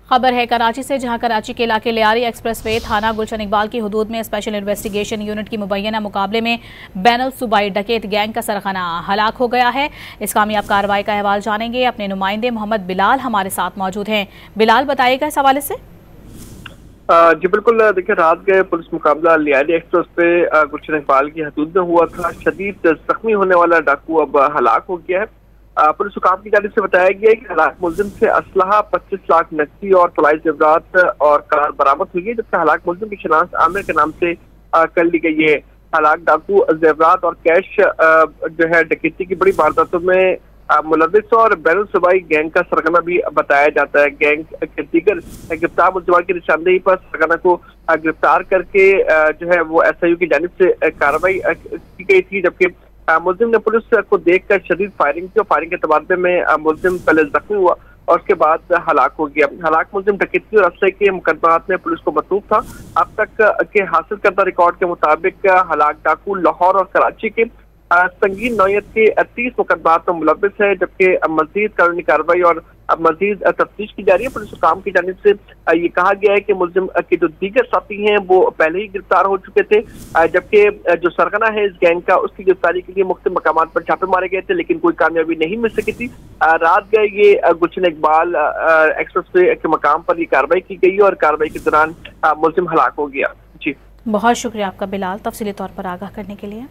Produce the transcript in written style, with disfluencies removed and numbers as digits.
खबर है कराची से, जहां कराची के इलाके लियारी एक्सप्रेसवे थाना गुलशन इकबाल की हदूद में स्पेशल इन्वेस्टिगेशन यूनिट की मुबैना मुकाबले में बैनुल सूबाई डकैत गैंग का सरगना हलाक हो गया है। इस कामयाब कार्रवाई का अहवाल जानेंगे। अपने नुमाइंदे मोहम्मद बिलाल हमारे साथ मौजूद हैं। बिलाल, बताइएगा इस हवाले से। जी बिल्कुल, देखिए रात गए पुलिस मुकाबला लियारी एक्सप्रेस पे गुलशन इकबाल की हदूद में हुआ था। शदीद जख्मी होने वाला डाकू अब हलाक हो गया है। पुलिस हुकाम की जानिब से बताया गया है कि हलाक मुलजिम से असलहा 25 लाख नकदी और तलाई जेवरात और कार बरामद हुई है, जबकि हलाक मुलजिम की शनाख्त आमिर के नाम से कर ली गई है। हलाक डाकू जेवरात और कैश जो है डकैती की बड़ी वारदातों में मुलविस और बैनुल सूबाई गैंग का सरगना भी बताया जाता है। गैंग के दीगर गिरफ्तार मुलजिमान की निशानदेही पर सरगना को गिरफ्तार करके जो है वो SIU की जानिब से कार्रवाई की गई थी, जबकि मुलजिम ने पुलिस को देखकर शदीद फायरिंग की और फायरिंग के तबादले में मुलजिम पहले जख्मी हुआ और उसके बाद हलाक हो गया। हलाक मुलजिम डकैती और असले के मुकदमात में पुलिस को मतलूब था। अब तक के हासिल करदा रिकॉर्ड के मुताबिक हलाक डाकू लाहौर और कराची के संगीन नौयत के 30 मुकदमात में मुलविस है, जबकि मजीद कानूनी कार्रवाई और मजीद तफ्तीश की जा रही है। पुलिस हुकाम की जानिब से ये कहा गया है कि मुलजिम के जो दीगर साथी हैं वो पहले ही गिरफ्तार हो चुके थे, जबकि जो सरगना है इस गैंग का उसकी गिरफ्तारी के लिए मुख्तलिफ मकामात पर छापे मारे गए थे, लेकिन कोई कामयाबी नहीं मिल सकी थी। रात गए ये गुलशन इकबाल एक्सप्रेसवे के मकाम पर ये कार्रवाई की गई और कार्रवाई के दौरान मुलजिम हलाक हो गया। जी बहुत शुक्रिया आपका बिलाल, तफसीली तौर पर आगाह करने के लिए।